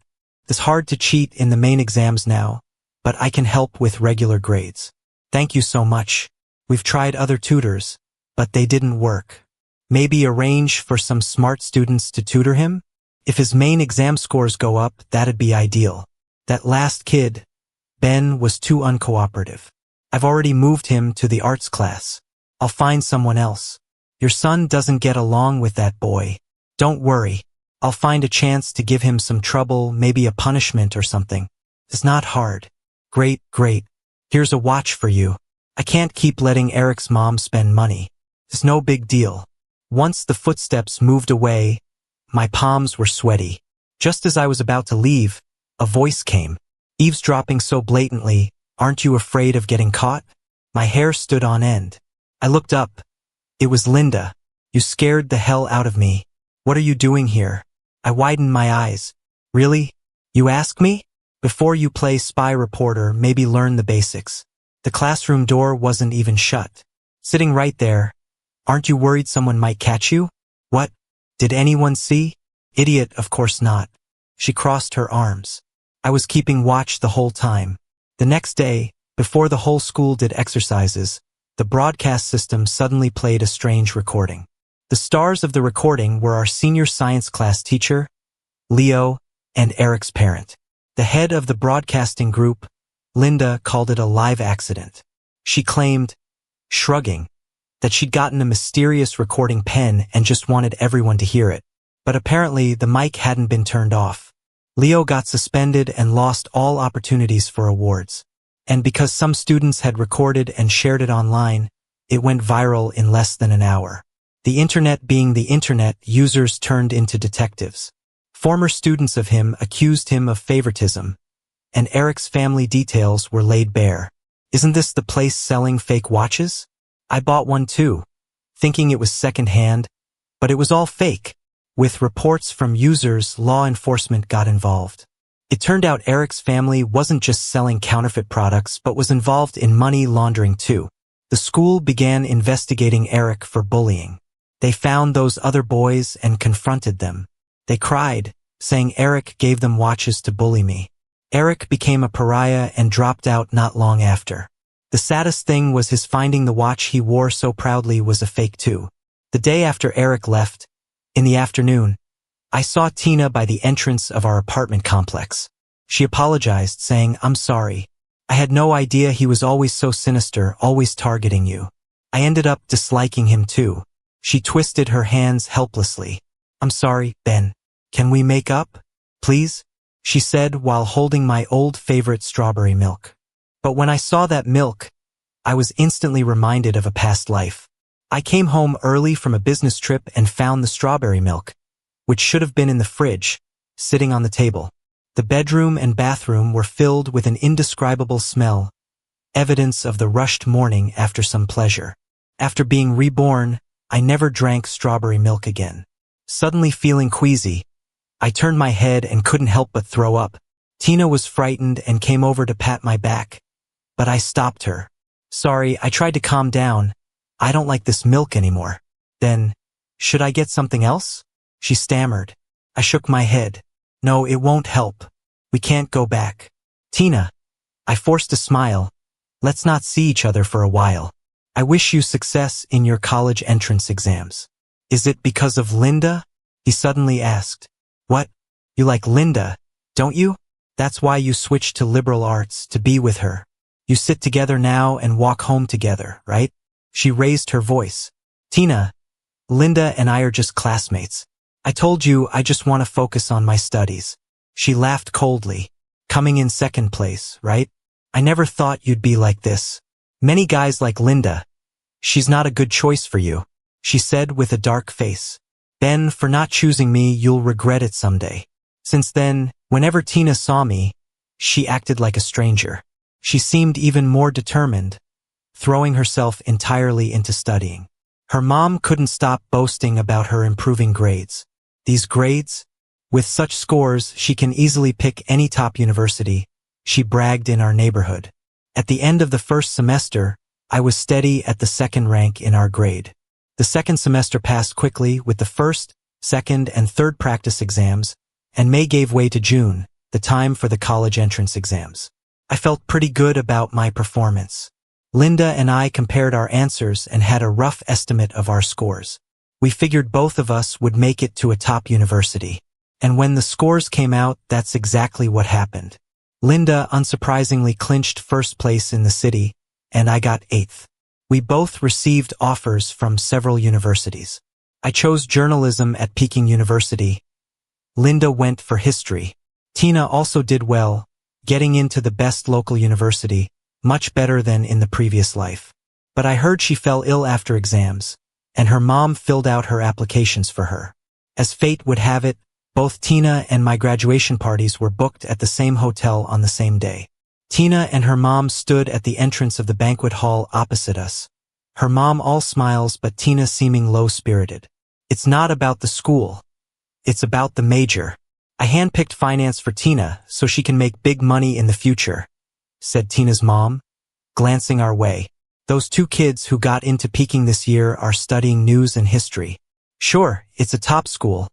It's hard to cheat in the main exams now, but I can help with regular grades. Thank you so much. We've tried other tutors, but they didn't work. Maybe arrange for some smart students to tutor him? If his main exam scores go up, that'd be ideal. That last kid, Ben, was too uncooperative. I've already moved him to the arts class. I'll find someone else. Your son doesn't get along with that boy. Don't worry. I'll find a chance to give him some trouble, maybe a punishment or something. It's not hard. Great, great. Here's a watch for you. I can't keep letting Eric's mom spend money. It's no big deal. Once the footsteps moved away, my palms were sweaty. Just as I was about to leave, a voice came, eavesdropping so blatantly, "Aren't you afraid of getting caught?" My hair stood on end. I looked up. It was Linda. You scared the hell out of me. What are you doing here? I widened my eyes. Really? You ask me? Before you play spy reporter, maybe learn the basics. The classroom door wasn't even shut. Sitting right there. Aren't you worried someone might catch you? What? Did anyone see? Idiot, of course not. She crossed her arms. I was keeping watch the whole time. The next day, before the whole school did exercises, the broadcast system suddenly played a strange recording. The stars of the recording were our senior science class teacher, Leo, and Eric's parent. The head of the broadcasting group, Linda, called it a live accident. She claimed, shrugging, that she'd gotten a mysterious recording pen and just wanted everyone to hear it. But apparently the mic hadn't been turned off. Leo got suspended and lost all opportunities for awards. And because some students had recorded and shared it online, it went viral in less than an hour. The internet being the internet, users turned into detectives. Former students of him accused him of favoritism, and Eric's family details were laid bare. Isn't this the place selling fake watches? I bought one too, thinking it was second-hand, but it was all fake. With reports from users, law enforcement got involved. It turned out Eric's family wasn't just selling counterfeit products but was involved in money laundering too. The school began investigating Eric for bullying. They found those other boys and confronted them. They cried, saying Eric gave them watches to bully me. Eric became a pariah and dropped out not long after. The saddest thing was his finding the watch he wore so proudly was a fake too. The day after Eric left, in the afternoon, I saw Tina by the entrance of our apartment complex. She apologized, saying, "I'm sorry. I had no idea he was always so sinister, always targeting you. I ended up disliking him too." She twisted her hands helplessly. "I'm sorry, Ben. Can we make up, please?" she said while holding my old favorite strawberry milk. But when I saw that milk, I was instantly reminded of a past life. I came home early from a business trip and found the strawberry milk, which should have been in the fridge, sitting on the table. The bedroom and bathroom were filled with an indescribable smell, evidence of the rushed morning after some pleasure. After being reborn, I never drank strawberry milk again. Suddenly feeling queasy, I turned my head and couldn't help but throw up. Tina was frightened and came over to pat my back, but I stopped her. "Sorry, I tried to calm down. I don't like this milk anymore." "Then, should I get something else?" she stammered. I shook my head. "No, it won't help. We can't go back." "Tina," I forced a smile, "let's not see each other for a while. I wish you success in your college entrance exams." "Is it because of Linda?" he suddenly asked. "What? You like Linda, don't you? That's why you switched to liberal arts, to be with her. You sit together now and walk home together, right?" She raised her voice. "Tina, Linda and I are just classmates. I told you I just want to focus on my studies." She laughed coldly. "Coming in second place, right? I never thought you'd be like this. Many guys like Linda. She's not a good choice for you," she said with a dark face. "Ben, for not choosing me, you'll regret it someday." Since then, whenever Tina saw me, she acted like a stranger. She seemed even more determined, throwing herself entirely into studying. Her mom couldn't stop boasting about her improving grades. "These grades? With such scores, she can easily pick any top university," she bragged in our neighborhood. At the end of the first semester, I was steady at the second rank in our grade. The second semester passed quickly with the first, second, and third practice exams, and May gave way to June, the time for the college entrance exams. I felt pretty good about my performance. Linda and I compared our answers and had a rough estimate of our scores. We figured both of us would make it to a top university. And when the scores came out, that's exactly what happened. Linda unsurprisingly clinched first place in the city, and I got 8th. We both received offers from several universities. I chose journalism at Peking University. Linda went for history. Tina also did well, getting into the best local university, much better than in the previous life. But I heard she fell ill after exams, and her mom filled out her applications for her. As fate would have it, both Tina and my graduation parties were booked at the same hotel on the same day. Tina and her mom stood at the entrance of the banquet hall opposite us. Her mom all smiles but Tina seeming low-spirited. "It's not about the school. It's about the major. I handpicked finance for Tina so she can make big money in the future," said Tina's mom, glancing our way. "Those 2 kids who got into Peking this year are studying news and history. Sure, it's a top school,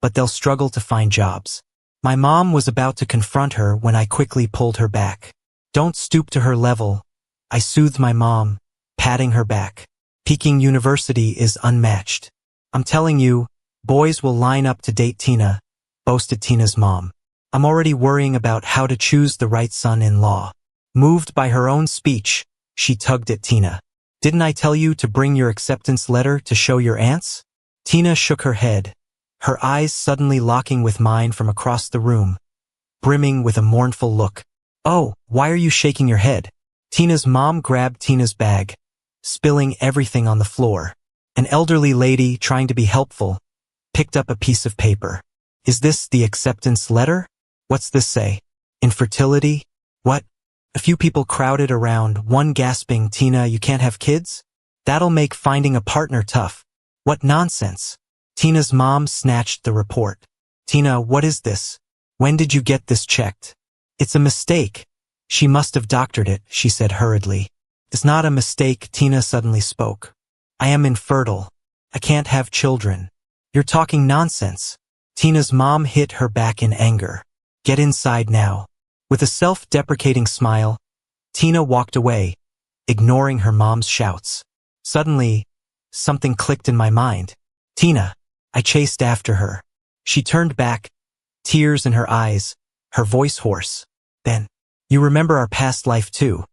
but they'll struggle to find jobs." My mom was about to confront her when I quickly pulled her back. "Don't stoop to her level," I soothed my mom, patting her back. "Peking University is unmatched. I'm telling you, boys will line up to date Tina," boasted Tina's mom. "I'm already worrying about how to choose the right son-in-law." Moved by her own speech, she tugged at Tina. "Didn't I tell you to bring your acceptance letter to show your aunts?" Tina shook her head, her eyes suddenly locking with mine from across the room, brimming with a mournful look. "Oh, why are you shaking your head?" Tina's mom grabbed Tina's bag, spilling everything on the floor. An elderly lady, trying to be helpful, picked up a piece of paper. "Is this the acceptance letter? What's this say? Infertility? What?" A few people crowded around, one gasping, "Tina, you can't have kids? That'll make finding a partner tough." "What nonsense. Tina's mom snatched the report. Tina, what is this? When did you get this checked? It's a mistake. She must have doctored it, she said hurriedly. It's not a mistake, Tina suddenly spoke. I am infertile. I can't have children. You're talking nonsense. Tina's mom hit her back in anger. Get inside now. With a self-deprecating smile, Tina walked away, ignoring her mom's shouts. Suddenly, something clicked in my mind. Tina. I chased after her. She turned back, tears in her eyes, her voice hoarse. Then, you remember our past life too,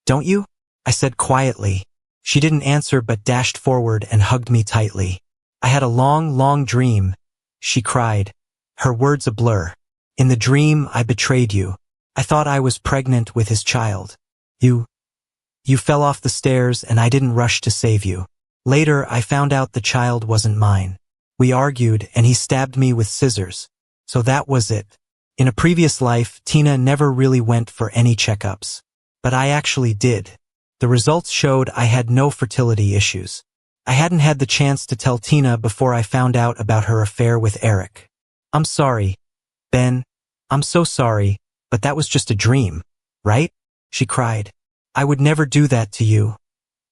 don't you? I said quietly. She didn't answer but dashed forward and hugged me tightly. I had a long, long dream, she cried, her words a blur. In the dream, I betrayed you. I thought I was pregnant with his child. You fell off the stairs and I didn't rush to save you. Later, I found out the child wasn't mine. We argued and he stabbed me with scissors. So that was it. In a previous life, Tina never really went for any checkups. But I actually did. The results showed I had no fertility issues. I hadn't had the chance to tell Tina before I found out about her affair with Eric. I'm sorry, Ben. I'm so sorry, but that was just a dream, right? She cried. I would never do that to you.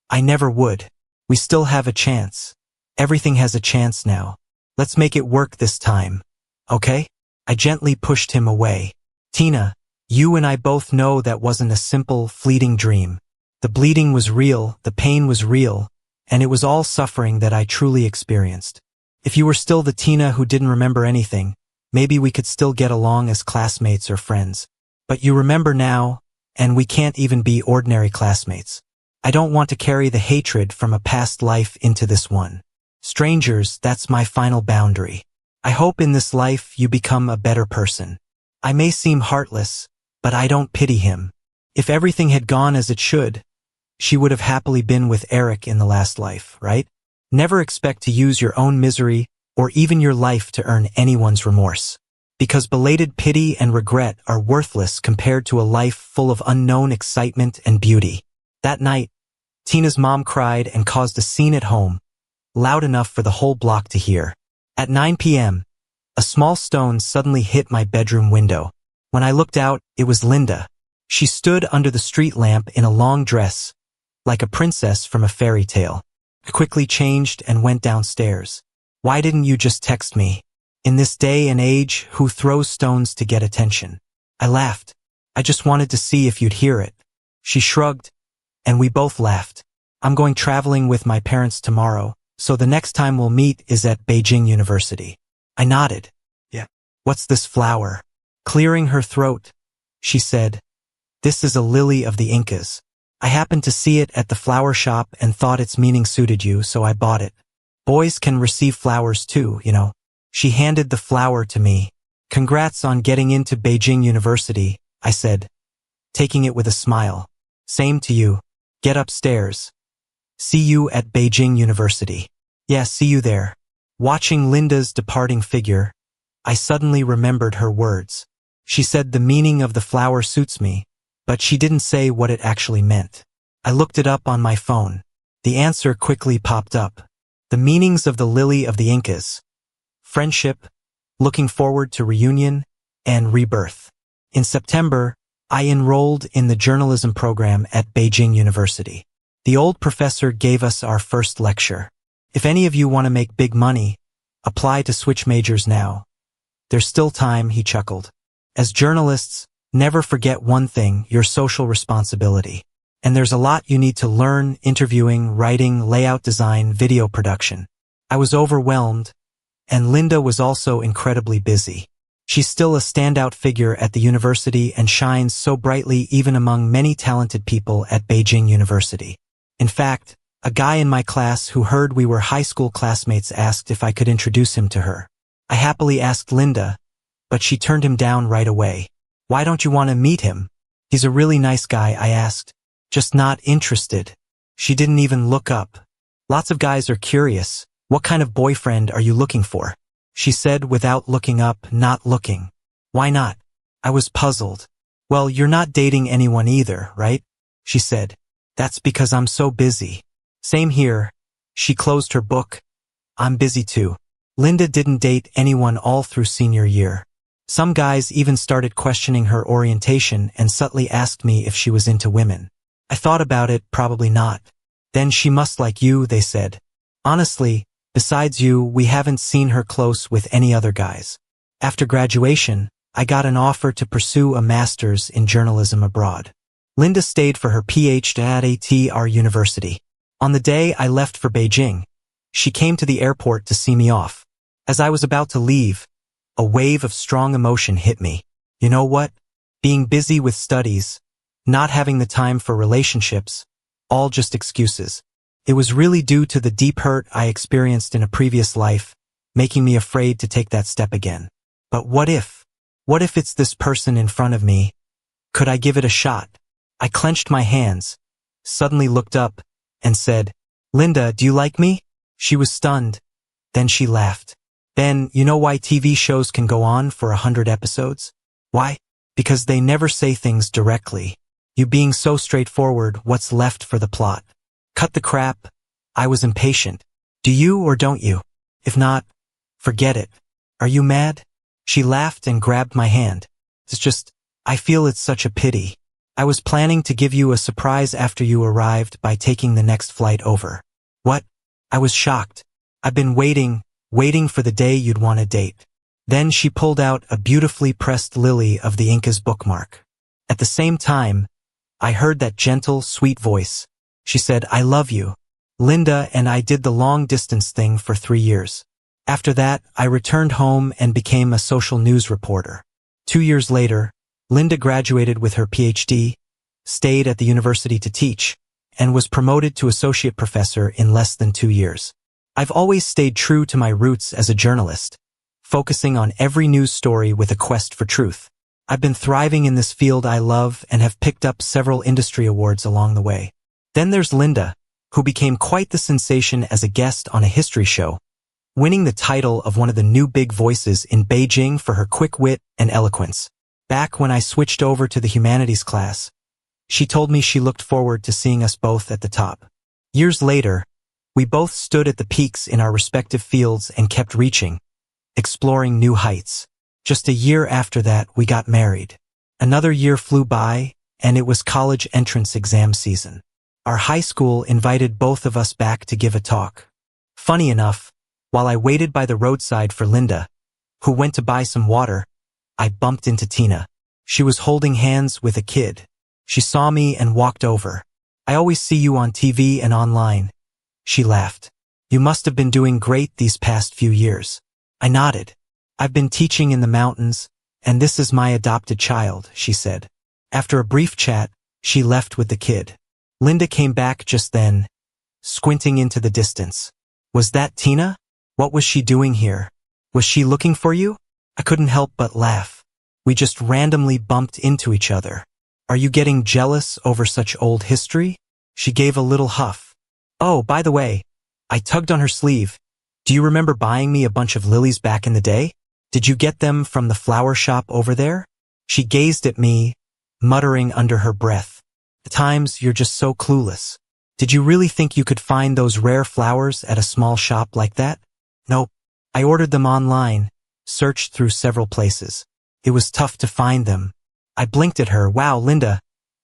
I never would. We still have a chance. Everything has a chance now. Let's make it work this time. Okay? I gently pushed him away. Tina, you and I both know that wasn't a simple, fleeting dream. The bleeding was real, the pain was real, and it was all suffering that I truly experienced. If you were still the Tina who didn't remember anything, maybe we could still get along as classmates or friends. But you remember now, and we can't even be ordinary classmates. I don't want to carry the hatred from a past life into this one. Strangers, that's my final boundary. I hope in this life you become a better person. I may seem heartless, but I don't pity him. If everything had gone as it should, she would have happily been with Eric in the last life, right? Never expect to use your own misery or even your life to earn anyone's remorse. Because belated pity and regret are worthless compared to a life full of unknown excitement and beauty. That night, Tina's mom cried and caused a scene at home, loud enough for the whole block to hear. At 9 p.m., a small stone suddenly hit my bedroom window. When I looked out, it was Linda. She stood under the street lamp in a long dress, like a princess from a fairy tale. I quickly changed and went downstairs. Why didn't you just text me? In this day and age, who throws stones to get attention? I laughed. I just wanted to see if you'd hear it. She shrugged, and we both laughed. I'm going traveling with my parents tomorrow, so the next time we'll meet is at Beijing University. I nodded. Yeah. What's this flower? Clearing her throat, she said, This is a lily of the Incas. I happened to see it at the flower shop and thought its meaning suited you, so I bought it. Boys can receive flowers too, you know. She handed the flower to me. Congrats on getting into Beijing University, I said, taking it with a smile. Same to you. Get upstairs. See you at Beijing University. Yeah, see you there. Watching Linda's departing figure, I suddenly remembered her words. She said the meaning of the flower suits me, but she didn't say what it actually meant. I looked it up on my phone. The answer quickly popped up. The meanings of the lily of the Incas: friendship, looking forward to reunion, and rebirth. In September, I enrolled in the journalism program at Beijing University. The old professor gave us our first lecture. If any of you want to make big money, apply to switch majors now. There's still time, he chuckled. As journalists, never forget one thing: your social responsibility. And there's a lot you need to learn: interviewing, writing, layout design, video production. I was overwhelmed, and Linda was also incredibly busy. She's still a standout figure at the university and shines so brightly even among many talented people at Beijing University. In fact, a guy in my class who heard we were high school classmates asked if I could introduce him to her. I happily asked Linda, but she turned him down right away. Why don't you want to meet him? He's a really nice guy, I asked. Just not interested. She didn't even look up. Lots of guys are curious. What kind of boyfriend are you looking for? She said without looking up, not looking. Why not? I was puzzled. Well, you're not dating anyone either, right? She said. That's because I'm so busy. Same here. She closed her book. I'm busy too. Linda didn't date anyone all through senior year. Some guys even started questioning her orientation and subtly asked me if she was into women. I thought about it, probably not. Then she must like you, they said. Honestly, besides you, we haven't seen her close with any other guys. After graduation, I got an offer to pursue a master's in journalism abroad. Linda stayed for her PhD at our university. On the day I left for Beijing, she came to the airport to see me off. As I was about to leave, a wave of strong emotion hit me. You know what? Being busy with studies, not having the time for relationships, all just excuses. It was really due to the deep hurt I experienced in a previous life, making me afraid to take that step again. But what if? What if it's this person in front of me? Could I give it a shot? I clenched my hands, suddenly looked up, and said, Linda, do you like me? She was stunned. Then she laughed. Ben, you know why TV shows can go on for 100 episodes? Why? Because they never say things directly. You being so straightforward, what's left for the plot? Cut the crap. I was impatient. Do you or don't you? If not, forget it. Are you mad? She laughed and grabbed my hand. It's just, I feel it's such a pity. I was planning to give you a surprise after you arrived by taking the next flight over. What? I was shocked. I've been waiting for the day you'd want to date. Then she pulled out a beautifully pressed lily of the Inca's bookmark. At the same time, I heard that gentle, sweet voice. She said, I love you. Linda and I did the long-distance thing for 3 years. After that, I returned home and became a social news reporter. 2 years later, Linda graduated with her PhD, stayed at the university to teach, and was promoted to associate professor in less than 2 years. I've always stayed true to my roots as a journalist, focusing on every news story with a quest for truth. I've been thriving in this field I love and have picked up several industry awards along the way. Then there's Linda, who became quite the sensation as a guest on a history show, winning the title of one of the new big voices in Beijing for her quick wit and eloquence. Back when I switched over to the humanities class, she told me she looked forward to seeing us both at the top. Years later, we both stood at the peaks in our respective fields and kept reaching, exploring new heights. Just a year after that, we got married. Another year flew by, and it was college entrance exam season. Our high school invited both of us back to give a talk. Funny enough, while I waited by the roadside for Linda, who went to buy some water, I bumped into Tina. She was holding hands with a kid. She saw me and walked over. I always see you on TV and online. She laughed. You must have been doing great these past few years. I nodded. I've been teaching in the mountains, and this is my adopted child, she said. After a brief chat, she left with the kid. Linda came back just then, squinting into the distance. Was that Tina? What was she doing here? Was she looking for you? I couldn't help but laugh. We just randomly bumped into each other. Are you getting jealous over such old history? She gave a little huff. Oh, by the way, I tugged on her sleeve. Do you remember buying me a bunch of lilies back in the day? Did you get them from the flower shop over there? She gazed at me, muttering under her breath. At times, you're just so clueless. Did you really think you could find those rare flowers at a small shop like that? Nope. I ordered them online, searched through several places. It was tough to find them. I blinked at her. Wow, Linda,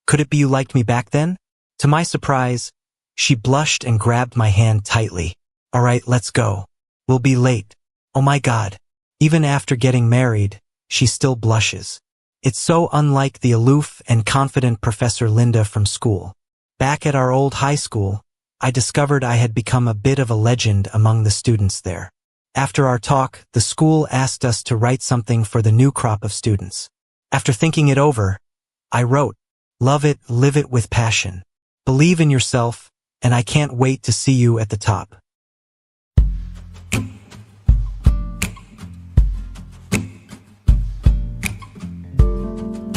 could it be you liked me back then? To my surprise, she blushed and grabbed my hand tightly. All right, let's go. We'll be late. Oh my God. Even after getting married, she still blushes. It's so unlike the aloof and confident Professor Linda from school. Back at our old high school, I discovered I had become a bit of a legend among the students there. After our talk, the school asked us to write something for the new crop of students. After thinking it over, I wrote, "Love it, live it with passion. Believe in yourself, and I can't wait to see you at the top."